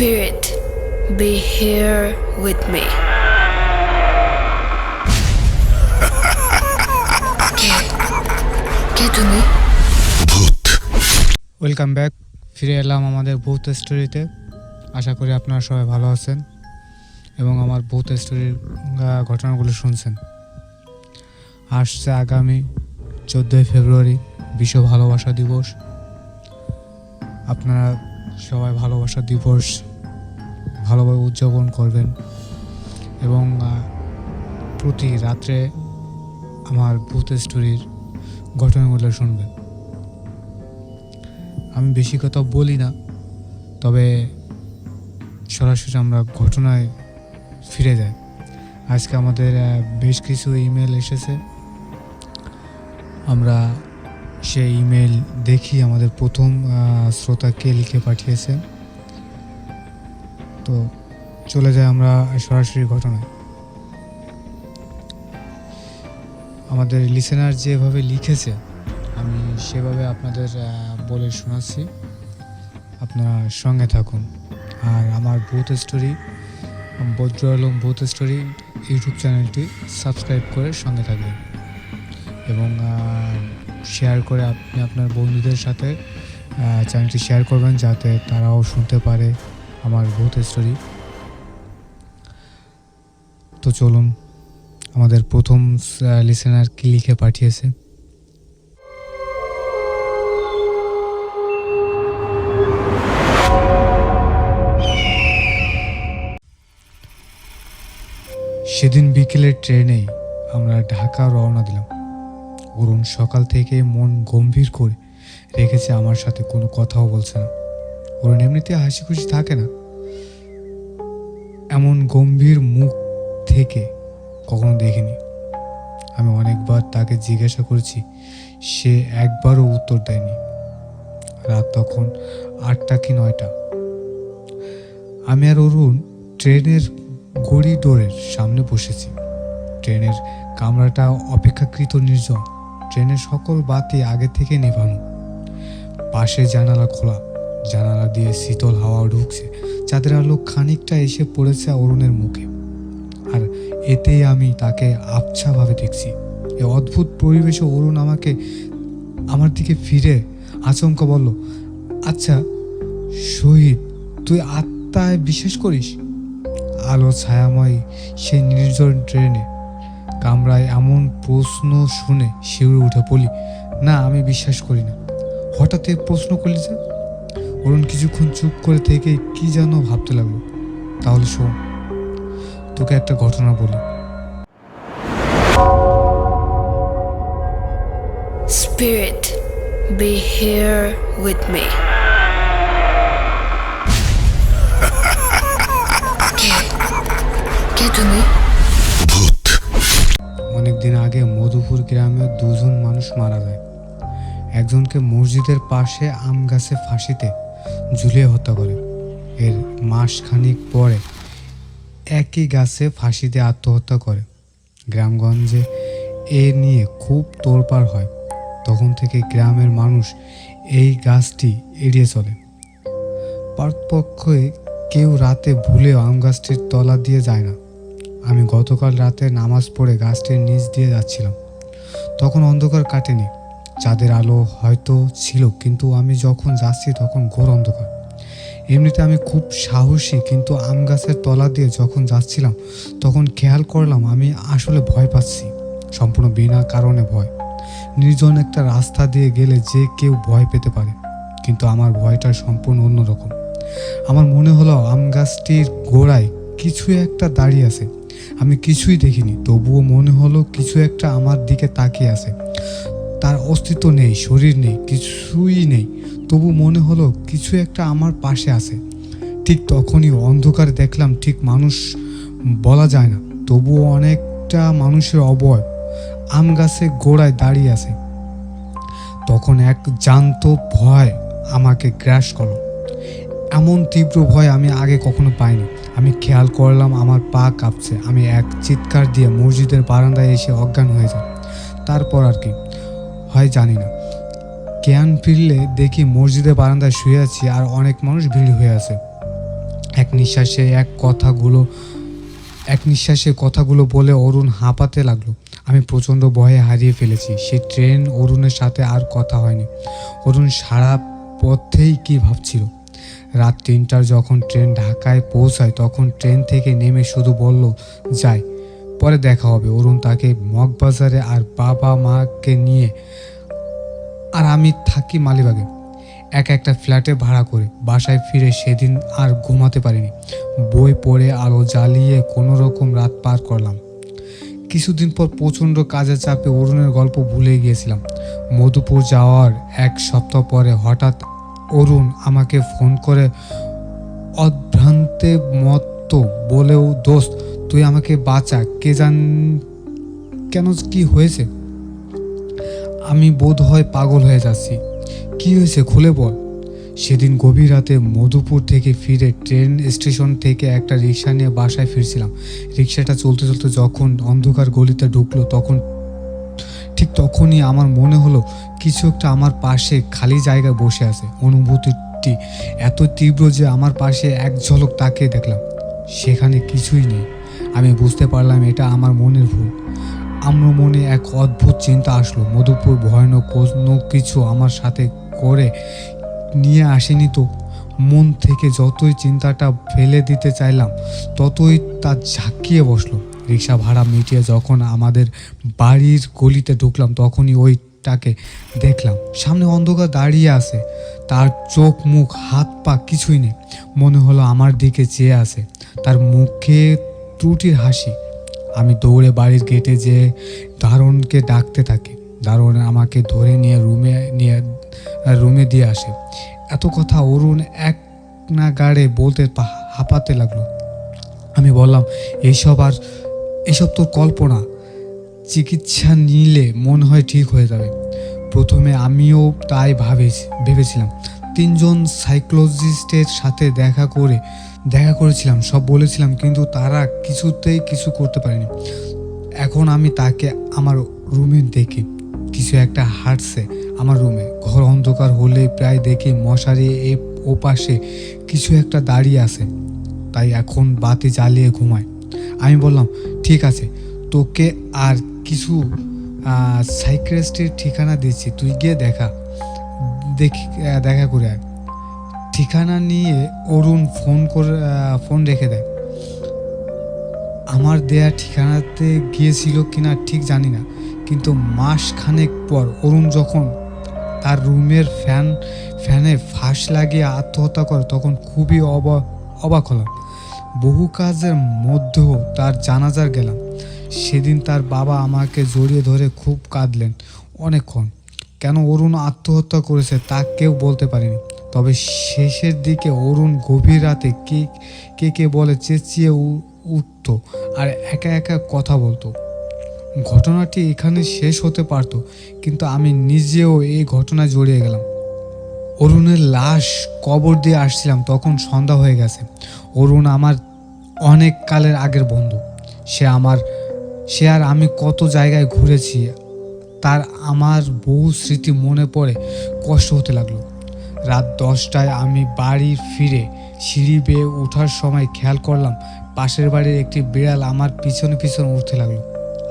Spirit, be here with me. কে তুমি? ভূত। Welcome back, ফিরে এলাম আমাদের ভূত স্টোরিতে। আশা করি আপনারা সবাই ভালো আছেন এবং আমার ভূত স্টোরির ঘটনাগুলো শুনছেন। আসছে আগামী 14ই ফেব্রুয়ারি বিশ্ব ভালোবাসা দিবস। আপনারা সবাই ভালোবাসা দিবস ভালোভাবে উদযাপন করবেন এবং প্রতি রাত্রে আমার ভূত স্টোরির ঘটনাগুলো শুনবেন। আমি বেশি কথা বলি না, তবে সরাসরি আমরা ঘটনায় ফিরে যাই। আজকে আমাদের বেশ কিছু ইমেল এসেছে, আমরা সেই ইমেল দেখি। আমাদের প্রথম শ্রোতা কে লিখে পাঠিয়েছে, তো চলে যাই আমরা সরাসরি ঘটনায়। আমাদের লিসেনার যেভাবে লিখেছে আমি সেভাবে আপনাদের বলে শোনাচ্ছি, আপনারা সঙ্গে থাকুন। আর আমার ভূত স্টোরি, বজ্র আলম ভূত স্টোরি ইউটিউব চ্যানেলটি সাবস্ক্রাইব করে সঙ্গে থাকবেন এবং শেয়ার করে আপনি আপনার বন্ধুদের সাথে চ্যানেলটি শেয়ার করবেন, যাতে তারাও শুনতে পারে আমার ভূত স্টোরি। তো চলুন, আমাদের প্রথম লিসেনার কি লিখে পাঠিয়েছে। সেদিন বিকেলের ট্রেনেই আমরা ঢাকা রওনা দিলাম। অরুণ সকাল থেকে মন গম্ভীর করে রেখেছে, আমার সাথে কোনো কথাও বলছে না। অরুণ এমনিতে হাসি খুশি থাকে না, এমন গম্ভীর মুখ থেকে কখনো দেখিনি। আমি অনেকবার তাকে জিজ্ঞাসা করেছি, সে একবারও উত্তর দেয়নি। রাত তখন 8টা কি 9টা। আমি আর অরুণ ট্রেনের করিডোরের সামনে বসেছি। ট্রেনের কামরাটা অপেক্ষাকৃত নির্জন। ট্রেনের সকল বাতি আগে থেকে নেভানো, পাশে জানালা খোলা, জানালা দিয়ে শীতল হাওয়া ঢুকছে। চাঁদের আলো খানিকটা এসে পড়েছে অরুণের মুখে, আর এতেই আমি তাকে আবছাভাবে দেখছি। এই অদ্ভুত পরিবেশে অরুণ আমার দিকে ফিরে আচমকা বলল, আচ্ছা শহীদ, তুই আত্মায় বিশ্বাস করিস? আলো ছায়াময় সেই নির্জন ট্রেনে কামরায় এমন প্রশ্ন শুনে শিউরে উঠে পড়ি, না আমি বিশ্বাস করি না। হঠাৎ প্রশ্ন করলি যে? অরুণ কিছুক্ষণ চুপ করে থেকে কি যেন ভাবতে লাগলো। তাহলে শোন, তোকে একটা ঘটনা বলি। Spirit, be here with me. কে তুমি? ভূত। অনেকদিন আগে মধুপুর গ্রামে দুজন মানুষ মারা যায়। একজনকে মসজিদের পাশে আম গাছে ফাঁসিতে ঝুলিয়ে হত্যা করে। এর মাসখানিক পরে একই গাছে ফাঁসিতে আত্মহত্যা করে। গ্রামগঞ্জে এ নিয়ে খুব তোলপাড় হয়। তখন থেকে গ্রামের মানুষ এই গাছটি এড়িয়ে চলে। পার্কপক্ষে কেউ রাতে ভুলেও আম গাছটির তলা দিয়ে যায় না। আমি গতকাল রাতে নামাজ পড়ে গাছটির নিচ দিয়ে যাচ্ছিলাম। তখন অন্ধকার কাটেনি, চাঁদের আলো হয়তো ছিল, কিন্তু আমি যখন যাচ্ছি তখন ঘোর অন্ধকার। এমনিতে আমি খুব সাহসী, কিন্তু আম গাছের তলা দিয়ে যখন যাচ্ছিলাম তখন খেয়াল করলাম আমি আসলে ভয় পাচ্ছি, সম্পূর্ণ বিনা কারণে ভয়। নির্জন একটা রাস্তা দিয়ে গেলে যে কেউ ভয় পেতে পারে, কিন্তু আমার ভয়টা সম্পূর্ণ অন্যরকম। আমার মনে হলো আম গাছটির গোড়ায় কিছু একটা দাঁড়িয়ে আছে। আমি কিছুই দেখিনি, তবুও মনে হলো কিছু একটা আমার দিকে তাকিয়ে আছে। তার অস্তিত্ব নেই, শরীর নেই, কিছুই নেই, তবু মনে হলো কিছু একটা আমার পাশে আছে। ঠিক তখনই অন্ধকারে দেখলাম, ঠিক মানুষ বলা যায় না, তবুও অনেকটা মানুষের অবয়ব আম গাছে গোড়ায় দাঁড়িয়ে আছে। তখন এক জ্যান্ত ভয় আমাকে গ্রাস করলো। এমন তীব্র ভয় আমি আগে কখনো পাইনি। আমি খেয়াল করলাম আমার পা কাঁপছে। আমি এক চিৎকার দিয়ে মসজিদের বারান্দায় এসে অজ্ঞান হয়ে যাই। তারপর আর কি হয় জানি না। জ্ঞান ফিরলে দেখি মসজিদের বারান্দায় শুয়ে আছি আর অনেক মানুষ ভিড় হয়ে আছে। এক নিঃশ্বাসে কথাগুলো বলে অরুণ হাঁপাতে লাগলো। আমি প্রচণ্ড ভয়ে হারিয়ে ফেলেছি। সেই ট্রেন অরুণের সাথে আর কথা হয়নি। অরুণ সারা পথেই কী ভাবছিল। রাত 3টার যখন ট্রেন ঢাকায় পৌঁছায় তখন ট্রেন থেকে নেমে শুধু বলল, যাই, পরে দেখা হবে। অরুণ তাকে মগবাজারে আর বাবা মাকে নিয়ে, আর আমি থাকি মালিবাগে, একটা ফ্ল্যাটে ভাড়া করে। বাসায় ফিরে সেদিন আর ঘুমাতে পারিনি। বই পড়ে আলো জ্বালিয়ে কোনো রকম রাত পার করলাম। কিছুদিন পর প্রচণ্ড কাজের চাপে অরুণের গল্প ভুলে গিয়েছিলাম। মধুপুর যাওয়ার 1 সপ্তাহ পরে হঠাৎ অরুণ আমাকে ফোন করে অভ্রান্তে মতো বলেও, দোস্ত তুই আমাকে বাঁচা, কেন কি হয়েছে? আমি বোধ হয় পাগল হয়ে যাচ্ছি। কি হয়েছে খুলে বল। সেদিন গভীর রাতে মধুপুর থেকে ফিরে ট্রেন স্টেশন থেকে একটা রিক্সা নিয়ে বাসায় ফিরছিলাম। রিক্সাটা চলতে চলতে যখন অন্ধকার গলিতে ঢুকলো ঠিক তখনই আমার মনে হলো কিছু একটা আমার পাশে খালি জায়গায় বসে আছে। অনুভূতিটি এত তীব্র যে আমার পাশে এক ঝলক তাকিয়ে দেখলাম, সেখানে কিছুই নেই। আমি বুঝতে পারলাম এটা আমার মনের ভুল। আমার মনে এক অদ্ভুত চিন্তা আসলো, মধুপুর ভয়ানক কোনো কিছু আমার সাথে করে নিয়ে আসেনি তো? মন থেকে যতই চিন্তাটা ফেলে দিতে চাইলাম ততই তা ঝাঁকিয়ে বসলো। রিক্সা ভাড়া মিটিয়ে যখন আমাদের বাড়ির গলিতে ঢুকলাম তখনই ওইটাকে দেখলাম। সামনে অন্ধকার দাঁড়িয়ে আছে, তার চোখ মুখ হাত পা কিছুই নেই। মনে হলো আমার দিকে চেয়ে আছে, তার মুখে ত্রুটির হাসি। আমি দৌড়ে বাড়ির গেটে যেয়ে দারোয়ানকে ডাকতে থাকি। দারোয়ান আমাকে ধরে নিয়ে রুমে দিয়ে আসে। এত কথা অরুণ এক নাগাড়ে বলতে হাঁপাতে লাগলো। আমি বললাম, এসব তোর কল্পনা, চিকিৎসা নিলে মনে হয় ঠিক হয়ে যাবে। প্রথমে আমিও তাই ভেবেছিলাম। 3জন সাইকোলজিস্টের সাথে দেখা করেছিলাম, সব বলেছিলাম, কিন্তু তারা কিছুতেই কিছু করতে পারেনি। এখন আমি তাকে আমার রুমে দেখি কিছু একটা হাঁটছে আমার রুমে। ঘর অন্ধকার হলেই প্রায় দেখি মশারি ওপাশে কিছু একটা দাঁড়িয়ে আছে, তাই এখন বাতি জ্বালিয়ে ঘুমায়। আমি বললাম, ঠিক আছে, তোকে আর কিছু সাইকিয়াট্রিস্টের ঠিকানা দিচ্ছি, তুই গিয়ে দেখা করে আয়। ঠিকানা নিয়ে অরুণ ফোন রেখে দেয়। আমার দেয়া ঠিকানাতে গিয়েছিল কিনা ঠিক জানি না, কিন্তু মাস খানেক পর অরুণ যখন তার রুমের ফ্যানে ফাঁস লাগিয়ে আত্মহত্যা করে তখন খুবই অবাক হলাম। বহু কাজের মধ্যেও তার জানাজার গেলাম। সেদিন তার বাবা আমাকে জড়িয়ে ধরে খুব কাঁদলেন অনেকক্ষণ। কেন অরুণ আত্মহত্যা করেছে তা কেউ বলতে পারেনি, তবে শেষের দিকে অরুণ গভীর রাতে কে বলে চেঁচিয়ে উঠত আর একা কথা বলতো। ঘটনাটি এখানে শেষ হতে পারত, কিন্তু আমি নিজেও এই ঘটনায় জড়িয়ে গেলাম। অরুণের লাশ কবর দিয়ে আসছিলাম, তখন সন্ধ্যা হয়ে গেছে। অরুণ আমার অনেক কালের আগের বন্ধু। সে আর আমি কত জায়গায় ঘুরেছি, তার আমার বহু স্মৃতি মনে পড়ে কষ্ট হতে লাগলো। রাত 10টায় আমি বাড়ি ফিরে সিঁড়ি বেয়ে ওঠার সময় খেয়াল করলাম পাশের বাড়ির একটি বিড়াল আমার পিছনে উঠতে লাগলো।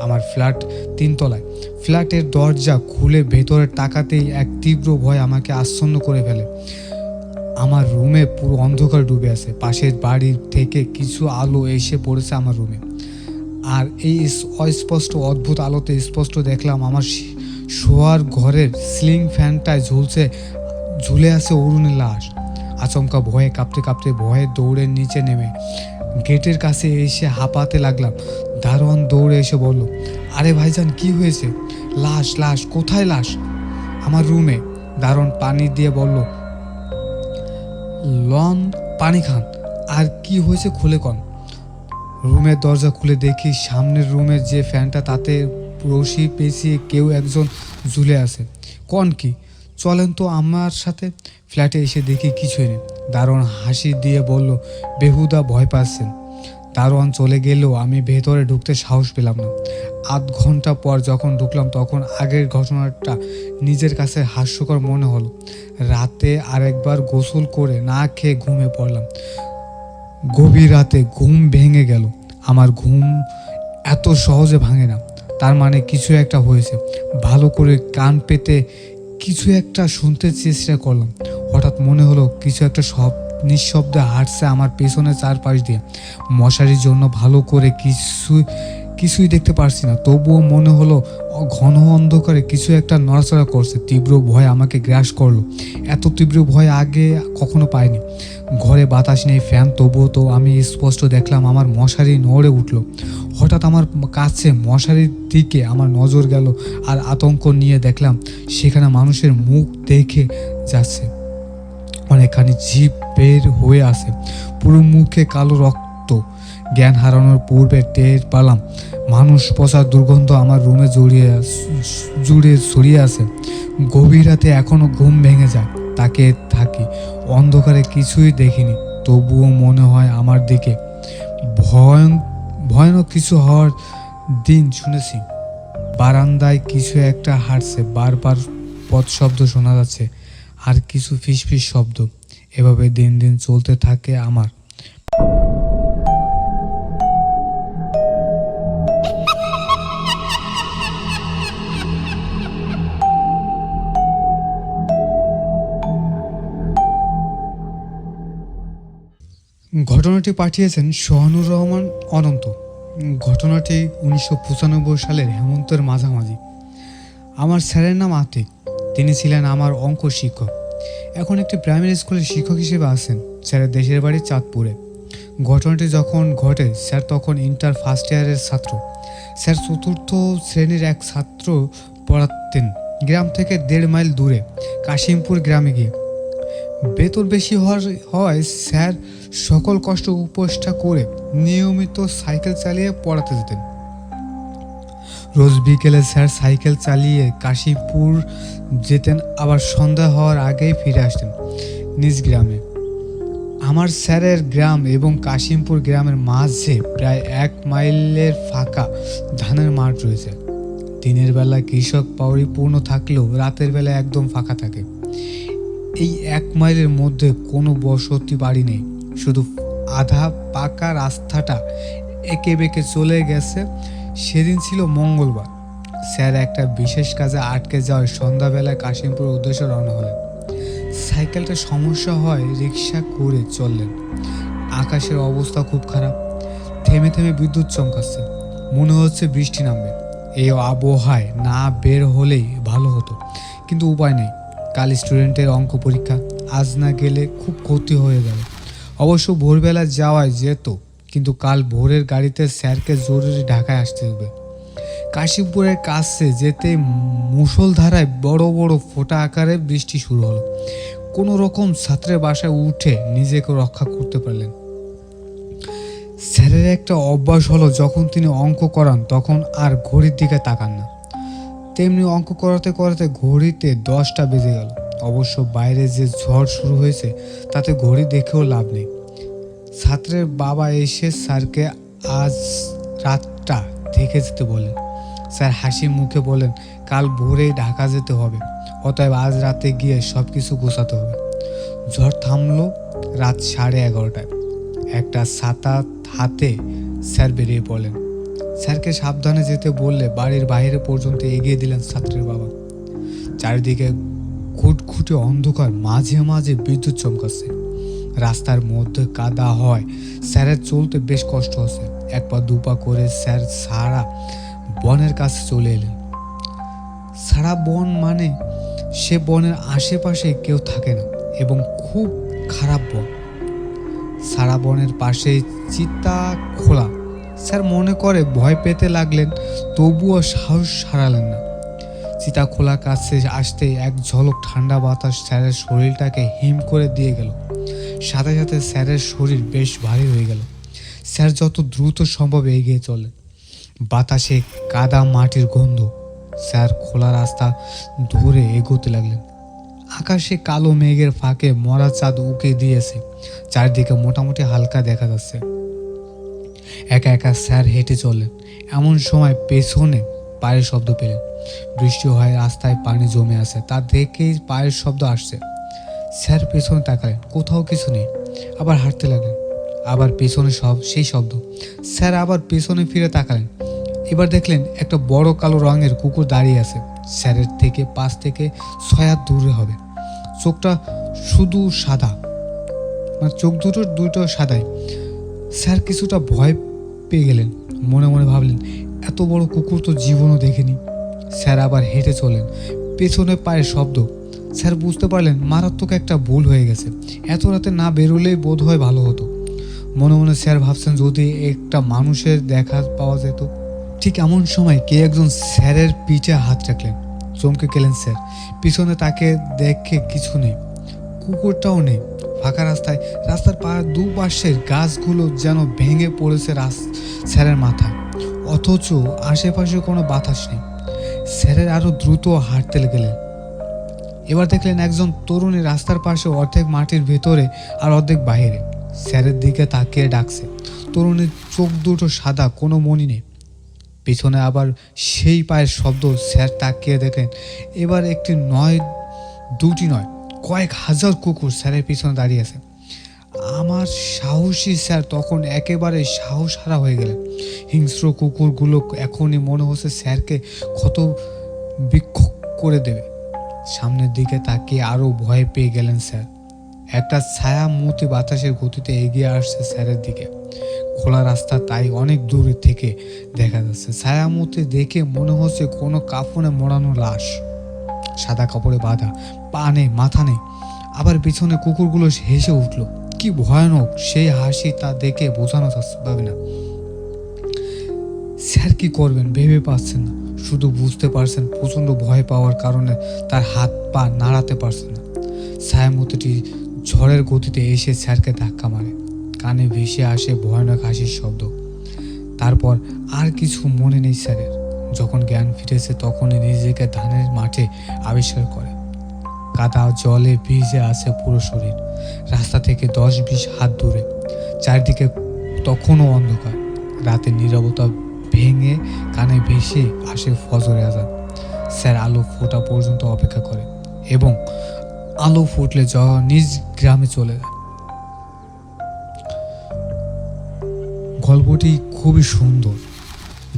আমার ফ্ল্যাট 3 তলায়। ফ্ল্যাটের দরজা খুলে ভেতরে তাকাতেই এক তীব্র ভয় আমাকে আচ্ছন্ন করে ফেলে। আমার রুমে পুরো অন্ধকার ডুবে আছে। পাশের বাড়ি থেকে কিছু আলো এসে পড়েছে আমার রুমে, আর এই অস্পষ্ট অদ্ভুত আলোতে স্পষ্ট দেখলাম আমার শোয়ার ঘরের সিলিং ফ্যানটায় ঝুলে আছে অরুণের লাশ। আচমকা ভয়ে কাঁপতে ভয়ে দৌড়ে নিচে নেমে গেটের কাছে এসে হাঁপাতে লাগলাম। দারোয়ান দৌড়ে এসে বলল, আরে ভাইজান, কি হয়েছে? লাশ কোথায়? লাশ আমার রুমে। দারোয়ান পানি দিয়ে বলল, লন পানি খান। আর কি হয়েছে খুলে কন। রুমের দরজা খুলে দেখি সামনের রুমের যে ফ্যানটা তাতে রশি পেঁচিয়ে কেউ একজন ঝুলে আছে। কন কি, চলেন তো আমার সাথে। ফ্ল্যাটে এসে দেখি কিছুই নেই। দারোয়ান হাসি দিয়ে বলল, বেহুদা ভয় পাচ্ছেন। দারোয়ান চলে গেলেও আমি ভেতরে ঢুকতে সাহস পেলাম না। আধ ঘন্টা পর যখন ঢুকলাম তখন আগের ঘটনাটা নিজের কাছে হাস্যকর মনে হলো। রাতে আরেকবার গোসল করে না খেয়ে ঘুমিয়ে পড়লাম। গভীর রাতে ঘুম ভেঙে গেল। আমার ঘুম এত সহজে ভাঙে না। তার মানে কিছু একটা হয়েছে। ভালো করে কান পেতে কিছু একটা শুনতে চেষ্টা করলাম। হঠাৎ মনে হলো কিছু একটা নিঃশব্দে হাঁটছে আমার পেছনে চারপাশ দিয়ে। মশারির জন্য ভালো করে কিছুই দেখতে পারছি না, তবুও মনে হলো ঘন অন্ধকারে কিছু একটা নড়াচড়া করছে। তীব্র ভয় আমাকে গ্রাস করলো। এত তীব্র ভয় আগে কখনো পাইনি। ঘরে বাতাস নেই, ফ্যান, তবুও তো আমি স্পষ্ট দেখলাম আমার মশারি নড়ে উঠল। হঠাৎ আমার কাছে মশারির দিকে আমার নজর গেল, আর আতঙ্ক নিয়ে দেখলাম সেখানে মানুষের মুখ দেখে যাচ্ছে। অনেকখানি জিভ বের হয়ে আসে, পুরো মুখে কালো রক্ত। জ্ঞান হারানোর পূর্বে টের পেলাম মানুষ পচার দুর্গন্ধ আমার রুমে জুড়ে ছড়িয়ে আছে। গভীর রাতে এখনো ঘুম ভেঙে যায়, তাকে থাকি। অন্ধকারে কিছুই দেখিনি, তবুও মনে হয় আমার দিকে। ভয়ানক কিছু হওয়ার দিন শুনেছি। বারান্দায় কিছু একটা হাঁটছে, বারবার পথ শব্দ শোনা যাচ্ছে, আর কিছু ফিসফিস শব্দ। এভাবে দিন দিন চলতে থাকে আমার। ঘটনাটি পাঠিয়েছেন সোহানুর রহমান অনন্ত। ঘটনাটি 1995 সালের হেমন্তের মাঝামাঝি। আমার স্যারের নাম আতিক। তিনি ছিলেন আমার অঙ্ক শিক্ষক। এখন একটি প্রাইমারি স্কুলের শিক্ষক হিসেবে আছেন। স্যারের দেশের বাড়ি চাঁদপুরে। ঘটনাটি যখন ঘটে, স্যার তখন ইন্টার ফার্স্ট ইয়ারের ছাত্র। স্যার চতুর্থ শ্রেণীর এক ছাত্র পড়াতেন গ্রাম থেকে 1.5 মাইল দূরে কাশিমপুর গ্রামে গিয়ে। বেতন বেশি হওয়ায় স্যার সকল কষ্ট উপেক্ষা করে নিয়মিত সাইকেল চালিয়ে পড়াতে যেতেন। রোজ বিকেলে স্যার সাইকেল চালিয়ে কাশীপুর যেতেন, আবার সন্ধ্যা হওয়ার আগেই ফিরে আসতেন নিজ গ্রামে। আমার স্যারের গ্রাম এবং কাশিমপুর গ্রামের মাঝে প্রায় 1 মাইলের ফাঁকা ধানের মাঠ রয়েছে। দিনের বেলা কৃষক পরিপূর্ণ থাকলেও রাতের বেলা একদম ফাঁকা থাকে। এই 1 মাইলের মধ্যে কোনো বসতি বাড়ি নেই, শুধু আধা পাকা রাস্তাটা এঁকে বেঁকে চলে গেছে। সেদিন ছিল মঙ্গলবার। স্যার একটা বিশেষ কাজে আটকে যাওয়ায় সন্ধ্যাবেলায় কাশিমপুরের উদ্দেশ্যে রওনা হলেন। সাইকেলটা সমস্যা হয় রিক্সা করে চললেন। আকাশের অবস্থা খুব খারাপ, থেমে থেমে বিদ্যুৎ চমকাচ্ছে, মনে হচ্ছে বৃষ্টি নামবে। এই আবহাওয়ায় না বের হলেই ভালো হতো, কিন্তু উপায় নেই। কাল স্টুডেন্টের অঙ্ক পরীক্ষা, আজ না গেলে খুব ক্ষতি হয়ে গেল। অবশ্য ভোরবেলা যাওয়ায় যেত, কিন্তু কাল ভোরের গাড়িতে স্যারকে জরুরি ঢাকায় আসতে হবে। কাশীপুরের কাছে যেতে মুষলধারায় বড় বড় ফোঁটা আকারে বৃষ্টি শুরু হলো। কোনো রকম ছাত্রের বাসায় উঠে নিজেকে রক্ষা করতে পারলেন। স্যারের একটা অভ্যাস হলো, যখন তিনি অঙ্ক করান তখন আর ঘড়ির দিকে তাকান না। তেমনি অঙ্ক করাতে করাতে ঘড়িতে 10টা বেজে গেল। অবশ্য বাইরে যে ঝড় শুরু হয়েছে তাতে ঘড়ি দেখেও লাভ নেই। ছাত্রের বাবা এসে স্যারকে আজ রাতটা থেকে যেতে বলেন। স্যার হাসি মুখে বলেন, কাল ভোরেই ঢাকা যেতে হবে, অতএব আজ রাতে গিয়ে সব কিছু গোছাতে হবে। ঝড় থামলো রাত 11:30টায়। একটা ছাতা হাতে স্যার বেরিয়ে পড়লেন। স্যারকে সাবধানে যেতে বললে বাড়ির বাইরে পর্যন্ত এগিয়ে দিলেন ছাত্রের বাবা। চারিদিকে খুটখুটে অন্ধকার, মাঝে মাঝে বিদ্যুৎ চমকাচ্ছে। রাস্তার মধ্যে কাদা হয়, স্যারের চলতে বেশ কষ্ট হচ্ছে। 1 পা 2 পা করে স্যার সারা বনের কাছে চলে এলেন। সারা বন মানে সে বনের আশেপাশে কেউ থাকে না এবং খুব খারাপ বন। সারা বনের পাশে চিতা খোলা। স্যার মনে করে ভয় পেতে লাগলেন, তবুও সাহস হারালেন না। চিতা খোলা কাছে আসতে এক ঝলক ঠান্ডা বাতাস স্যারের শরীরটাকে হিম করে দিয়ে গেল। সাথে সাথে স্যারের শরীর বেশ ভারী হয়ে গেল। স্যার যত দ্রুত সম্ভব এগিয়ে চলেন। বাতাসে কাদা মাটির গন্ধ। স্যার খোলা রাস্তা ধরে এগোতে লাগলেন। আকাশে কালো মেঘের ফাঁকে মরা চাঁদ উঁকে দিয়েছে। চারদিকে মোটামুটি হালকা দেখা যাচ্ছে। একা একা স্যার হেঁটে চললেন। এমন সময় পেছনে পায়ের শব্দ পেলেন। বৃষ্টি হয়, রাস্তায় পানি জমে আছে, তা দেখেই পায়ের শব্দ আসছে। স্যার পেছনে তাকালেন, কোথাও কিছু নেই। আবার হাঁটতে লাগলেন। আবার পেছনে সেই শব্দ। স্যার আবার পেছনে ফিরে তাকালেন। এবার দেখলেন একটা বড় কালো রঙের কুকুর দাঁড়িয়ে আছে, স্যারের থেকে 5 থেকে 6 হাত দূরে হবে। চোখটা শুধু সাদা, মানে চোখ দুটো সাদাই। স্যার কিছুটা ভয় পেয়ে গেলেন, মনে মনে ভাবলেন এত বড় কুকুর তো জীবনও দেখেনি। স্যার আবার হেঁটে চলেন, পেছনে পায়ের শব্দ। স্যার বুঝতে পারলেন মারাত্মক একটা ভুল হয়ে গেছে, এত রাতে না বেরোলেই বোধ হয় ভালো হতো। মনে মনে স্যার ভাবছেন যদি একটা মানুষের দেখা পাওয়া যেত। ঠিক এমন সময় কে একজন স্যারের পিঠে হাত রাখলেন। চমকে গেলেন স্যার, পিছনে তাকে দেখে কিছু নেই, কুকুরটাও নেই। ফাঁকা রাস্তার দুপাশের গাছগুলো যেন ভেঙে পড়েছে স্যারের মাথায়, অথচ আশেপাশে কোনো বাতাস নেই। স্যারের আরো দ্রুত হাঁটতে গেলেন। এবার দেখলেন একজন তরুণী রাস্তার পাশে, অর্ধেক মাটির ভেতরে আর অর্ধেক বাইরে, স্যারের দিকে তাকিয়ে ডাকছে। তরুণীর চোখ দুটো সাদা, কোনো মনি নেই। পেছনে আবার সেই পায়ের শব্দ। স্যার তাকিয়ে দেখলেন এবার একটি নয়, দুটি নয়, কয়েক হাজার কুকুর স্যারের পিছনে দাঁড়িয়ে আছে। আমার সাহসী স্যার তখন একেবারে সাহস হারা হয়ে গেলেন। হিংস্র কুকুরগুলো এখনই মনে হচ্ছে স্যারকে ক্ষত বিক্ষোভ করে দেবে। সামনের দিকে তাকিয়ে আরও ভয় পেয়ে গেলেন স্যার। একটা ছায়ামূর্তি বাতাসের গতিতে এগিয়ে আসছে স্যারের দিকে। খোলা রাস্তা, তাই অনেক দূরে থেকে দেখা যাচ্ছে। ছায়ামূর্তি দেখে মনে হচ্ছে কোনো কাফনে মোড়ানো লাশ, সাদা কাপড়ে বাঁধা, পা নেই, মাথা নেই। আবার পিছনে কুকুরগুলো হেসে উঠল। কি ভয়ানক সেই হাসি, তা দেখে বোঝানো যাবে না। স্যার কি করবেন ভেবে পাচ্ছেন না, শুধু বুঝতে পারছেন প্রচণ্ড ভয় পাওয়ার কারণে তার হাত পা নাড়াতে পারছেন না। ছায়ামূর্তিটি ঝড়ের গতিতে এসে স্যারকে ধাক্কা মারে। কানে ভেসে আসে ভয়ানক হাসির শব্দ। তারপর আর কিছু মনে নেই স্যারের। যখন জ্ঞান ফিরেছে তখনই নিজেকে ধানের মাঠে আবিষ্কার করে। কাদা জলে ভিজে আছে পুরো শরীর। রাস্তা থেকে 10-20 হাত দূরে। চারদিকে তখনও অন্ধকার। রাতের নীরবতা ভেঙে কানে ভেসে আসে ফজরের আজান। স্যার আলো ফোটা পর্যন্ত অপেক্ষা করে এবং আলো ফুটলে নিজ গ্রামে চলে যায়। গল্পটি খুবই সুন্দর,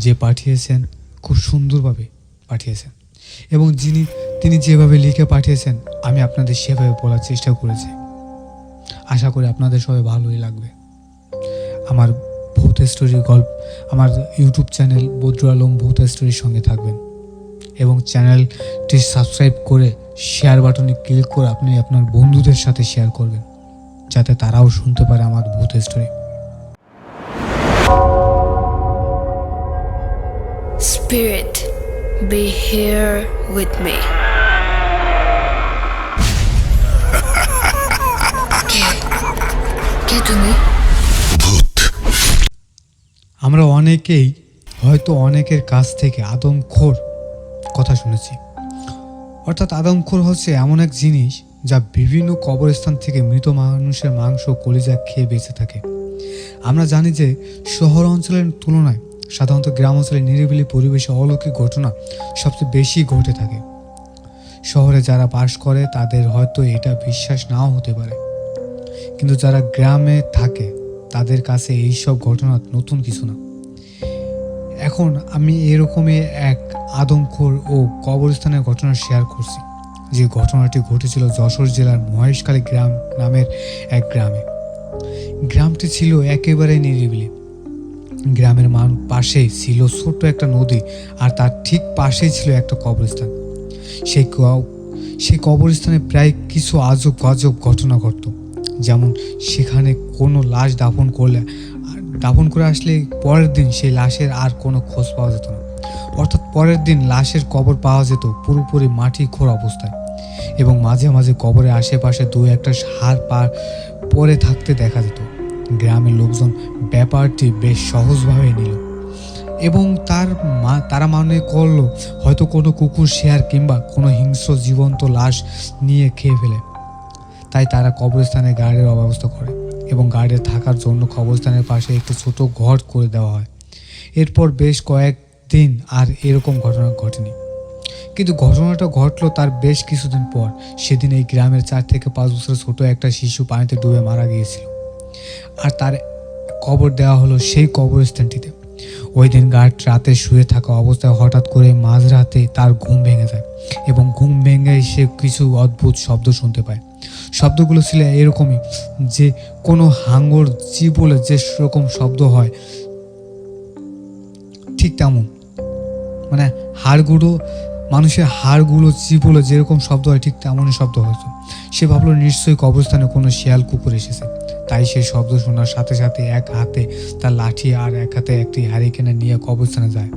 যে পাঠিয়েছেন খুব সুন্দরভাবে পাঠিয়েছেন, এবং তিনি যেভাবে লিখে পাঠিয়েছেন আমি আপনাদের সেভাবে বলার চেষ্টা করেছি। আশা করি আপনাদের সবাই ভালোই লাগবে। আমার ভূত স্টোরির গল্প আমার ইউটিউব চ্যানেল বদরুল আলম ভূত স্টোরির সঙ্গে থাকবেন, এবং চ্যানেলটি সাবস্ক্রাইব করে শেয়ার বাটনে ক্লিক করে আপনি আপনার বন্ধুদের সাথে শেয়ার করবেন, যাতে তারাও শুনতে পারে আমার ভূত story. Spirit, be here with me. কে তুমি? ভূত। আমরা অনেকেই হয়তো অনেকের কাছ থেকে আদমখোর কথা শুনেছি। অর্থাৎ আদমখোর হচ্ছে এমন এক জিনিস যা বিভিন্ন কবরস্থান থেকে মৃত মানুষের মাংস, কলিজা খেয়ে বেঁচে থাকে। আমরা জানি যে শহর অঞ্চলের তুলনায় সাধারণত গ্রাম অঞ্চলের নিরিবিলি পরিবেশে অলৌকিক ঘটনা সবচেয়ে বেশি ঘটে থাকে। শহরে যারা বাস করে তাদের হয়তো এটা বিশ্বাস নাও হতে পারে, কিন্তু যারা গ্রামে থাকে তাদের কাছে এইসব ঘটনা নতুন কিছু না। এখন আমি এরকমই এক আদমখোর ও কবরস্থানের ঘটনা শেয়ার করছি, যে ঘটনাটি ঘটেছিল যশোর জেলার মহেশখালী গ্রাম নামের এক গ্রামে। গ্রামটি ছিল একেবারে নিরিবিলি। গ্রামের পাশেই ছিল ছোট্ট একটা নদী, আর তার ঠিক পাশেই ছিল একটা কবরস্থান। সেই কবরস্থানে প্রায় কিছু আজব গজব ঘটনা ঘটত। যেমন সেখানে কোনো লাশ দাফন করে আসলে পরের দিন সেই লাশের আর কোনো খোঁজ পাওয়া যেত না। অর্থাৎ পরের দিন লাশের কবর পাওয়া যেত পুরোপুরি মাটি খোঁড় অবস্থায়, এবং মাঝে মাঝে কবরের আশেপাশে 2-1টা হাড় পড়ে থাকতে দেখা যেত। গ্রামের লোকজন ব্যাপারটি বেশ সহজভাবে নিল এবং তারা মনে করলো হয়তো কোনো কুকুর, শেয়ার কিংবা কোনো হিংস্র জীবন্ত লাশ নিয়ে খেয়ে ফেলে। তাই তারা কবরস্থানে গার্ডের ব্যবস্থা করে এবং গার্ডের থাকার জন্য কবরস্থানের পাশে একটি ছোট ঘর করে দেওয়া হয়। এরপর বেশ কয়েকদিন আর এরকম ঘটনা ঘটেনি, কিন্তু ঘটনাটা ঘটলো তার বেশ কিছুদিন পর। সেদিন এই গ্রামের 4 থেকে 5 বছরের ছোট একটা শিশু পানিতে ডুবে মারা গিয়েছিল, আর তার কবর দেওয়া হলো সেই কবরস্থানটিতে। ওই দিন গার্ড রাতে শুয়ে থাকা অবস্থায় হঠাৎ করে মাঝরাতে তার ঘুম ভেঙে যায় এবং ঘুম ভেঙে সে কিছু অদ্ভুত শব্দ শুনতে পায়। শব্দগুলো ছিল এরকমই, যে কোনো হাঙর চিবোলে যে রকম শব্দ হয় ঠিক তেমন, মানে হাড়গুলো, মানুষের হাড়গুলো চিবোলে যেরকম শব্দ হয় ঠিক তেমনই শব্দ হতো। সে ভাবলো নিশ্চয়ই কবরস্থানে কোনো শিয়াল কুকুর এসেছে। তাই সে শব্দ শোনার সাথে সাথে এক হাতে তার লাঠি আর এক হাতে একটি হারিকেনে নিয়ে কবরস্থানে যায়।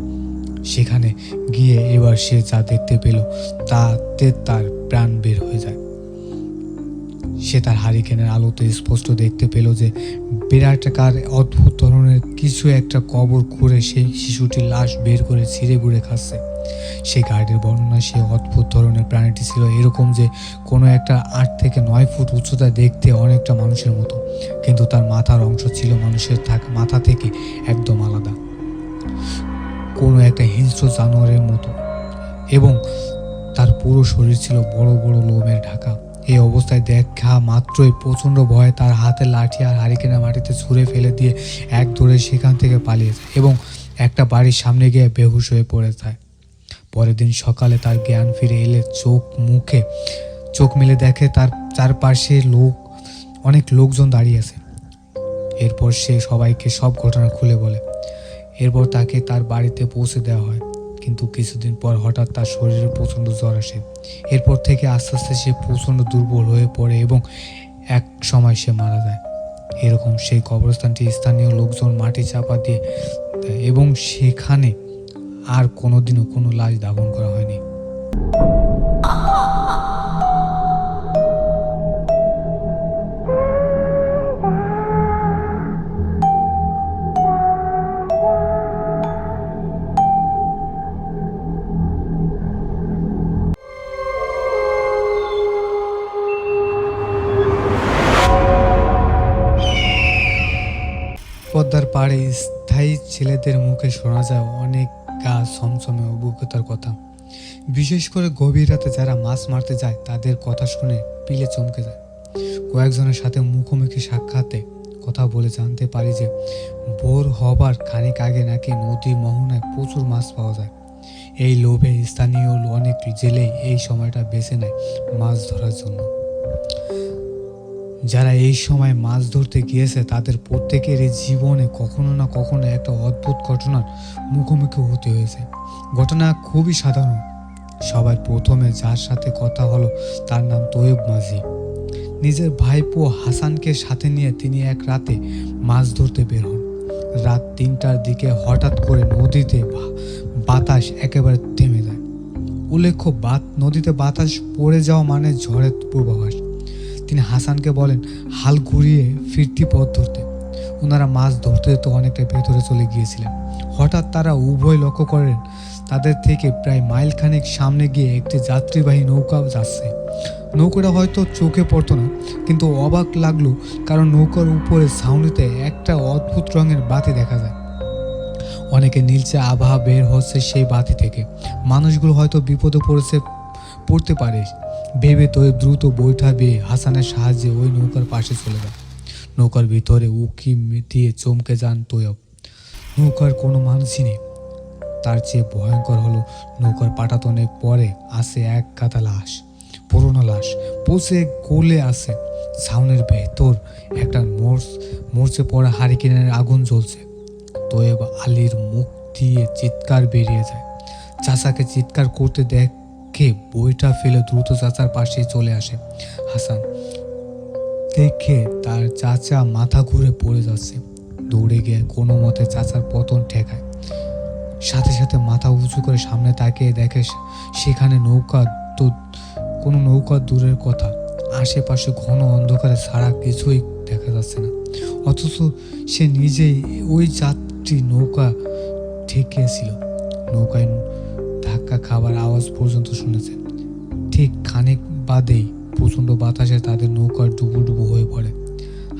সেখানে গিয়ে এবার সে যা দেখতে পেল তাতে তার প্রাণ বের হয়ে যায়। সে তার হারিকেনের আলোতে স্পষ্ট দেখতে পেল যে বিরাটাকার অদ্ভুত ধরনের কিছু একটা কবর খুঁড়ে সেই শিশুটির লাশ বের করে ছিঁড়ে বুড়ে খাচ্ছে। সেই গার্ডের বর্ণনা, সে অদ্ভুত ধরনের প্রাণীটি ছিল এরকম যে কোনো একটা 8 থেকে 9 ফুট উচ্চতায়, দেখতে অনেকটা মানুষের মতো, কিন্তু তার মাথার অংশ ছিল মানুষের মাথা থেকে একদম আলাদা, কোনো একটা হিংস্র জানোয়ারের মতো, এবং তার পুরো শরীর ছিল বড় বড় লোমের ঢাকা। এই অবস্থায় দেখা মাত্রই প্রচণ্ড ভয়ে তার হাতের লাঠি আর হারিকেনা মাটিতে ছুঁড়ে ফেলে দিয়ে এক দৌড়ে সেখান থেকে পালিয়ে যায় এবং একটা বাড়ির সামনে গিয়ে বেহুশ হয়ে পড়ে যায়। পরের দিন সকালে তার জ্ঞান ফিরে এলে চোখ মেলে দেখে তার চারপাশে অনেক লোকজন দাঁড়িয়ে আছে। এরপর সে সবাইকে সব ঘটনা খুলে বলে। এরপর তাকে তার বাড়িতে পৌঁছে দেওয়া হয়, কিন্তু কিছুদিন পর হঠাৎ তার শরীরে প্রচণ্ড জ্বর আসে। এরপর থেকে আস্তে আস্তে সে প্রচণ্ড দুর্বল হয়ে পড়ে এবং এক সময় সে মারা যায়। এরকম সেই কবরস্থানটি স্থানীয় লোকজন মাটি চাপা দিয়ে দেয় এবং সেখানে আর কোনোদিনও কোনো লাশ দাফন করা হয়নি। পদ্মার পাড়ে স্থায়ী ছেলেদের মুখে শোনা যায় অনেক গা ছমছমে অভিজ্ঞতার কথা। বিশেষ করে গভীর রাতে যারা মাছ মারতে যায় তাদের কথা শুনে পিলে চমকে যায়। কয়েকজনের সাথে মুখোমুখি সাক্ষাতে কথা বলে জানতে পারি যে ভোর হবার খানিক আগে নাকি নদী মোহনায় প্রচুর মাছ পাওয়া যায়। এই লোভে স্থানীয় অনেক জেলেই এই সময়টা বেছে নেয় মাছ ধরার জন্য। যারা এই সময় মাছ ধরতে গিয়েছে তাদের প্রত্যেকেরই জীবনে কখনো না কখনো একটা অদ্ভুত ঘটনার মুখোমুখি হতে হয়েছে। ঘটনা খুবই সাধারণ। সবার প্রথমে যার সাথে কথা হলো তার নাম তৈয়ব মাঝি। নিজের ভাইপো হাসানকে সাথে নিয়ে তিনি এক রাতে মাছ ধরতে বের হন। রাত 3টার দিকে হঠাৎ করে নদীতে বাতাস একেবারে থেমে যায়। উল্লেখ্য, নদীতে বাতাস পড়ে যাওয়া মানে ঝড়ের পূর্বাভাস। তিনি হাসানকে বলেন হাল ঘুরিয়ে ফিরতি পথ ধরতে। ওনারা মাছ ধরতে তো অনেকটা ভেতরে চলে গিয়েছিলেন। হঠাৎ তারা উভয় লক্ষ্য করেন তাদের থেকে প্রায় মাইল খানেক সামনে গিয়ে একটি যাত্রীবাহী নৌকা যাচ্ছে। নৌকাটা হয়তো চোখে পড়তো না, কিন্তু অবাক লাগলো কারণ নৌকার উপরে ছাউনিতে একটা অদ্ভুত রঙের বাতি দেখা যায়। অনেকে নীলচে আভা বের হচ্ছে সেই বাতি থেকে। মানুষগুলো হয়তো বিপদে পড়তে পারে ভেবে তৈয়ব দ্রুত বৈঠা বেয়ে হাসানের সাহায্যে ওই নৌকার পাশে চলে যায়। নৌকার ভিতরে উকি দিয়ে চমকে যান তৈয়ব। নৌকার কোনো মানুষই নেই। তার চেয়ে ভয়ঙ্কর হলো নৌকার পাটাতনের পরে আছে এক গাদা লাশ, পুরোনো লাশ পচে গলে আছে। ছাউনের ভেতর একটা মরচে পড়া হারিকেনের আগুন জ্বলছে। তৈয়ব আলীর মুখ দিয়ে চিৎকার বেরিয়ে যায়। চাচাকে চিৎকার করতে দেখে বইটা ফেলে দ্রুত চাচার পাশে চলে আসে। হাসান দেখে তার চাচা মাথা ঘুরে পড়ে যাচ্ছে। দৌড়ে গিয়ে কোনো মতে চাচার পতন ঠেকায়। সাথে সাথে মাথা উঁচু করে সামনে তাকিয়ে দেখে সেখানে কোনো নৌকা দূরের কথা, আশেপাশে ঘন অন্ধকারে ছাড়া কিছুই দেখা যাচ্ছে না। অথচ সে নিজেই ওই যাত্রী নৌকা ঠেকিয়েছিল। নৌকায় ধাক্কা খাবার আওয়াজ পর্যন্ত শুনেছে। ঠিক খানিক বাদেই প্রচণ্ড বাতাসে তাদের নৌকা ডুবুডুবু হয়ে পড়ে।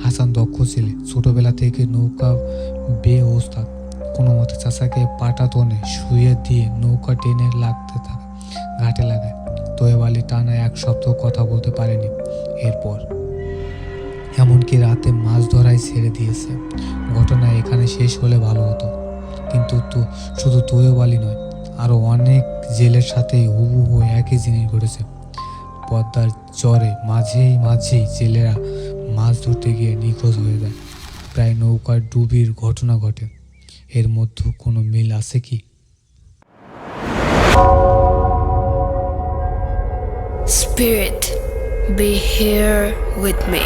হাসান দক্ষ ছেলে, ছোটবেলা থেকে নৌকা বেয়ে ওস্তাদ। কোনো মতে চাচাকে পাটাতনে শুয়ে দিয়ে নৌকা টেনে ঘাটে লাগায়। তৈয়ব আলী টানা 1 সপ্তাহ কথা বলতে পারেনি। এমনকি রাতে মাছ ধরাই ছেড়ে দিয়েছে। ঘটনা এখানে শেষ হলে ভালো হতো, কিন্তু শুধু তৈয়ব নয়, আরও অনেক জেলের সাথেই হুবহু একই জিনিস ঘটেছে। পদ্মার চরে মাঝেই জেলেরা মাছ ধরতে গিয়ে নিখোঁজ হয়ে যায়, প্রায় নৌকার ডুবির ঘটনা ঘটে। এর মধ্যে কোনো মিল আছে কি? Spirit, be here with me.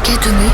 কে তুমি?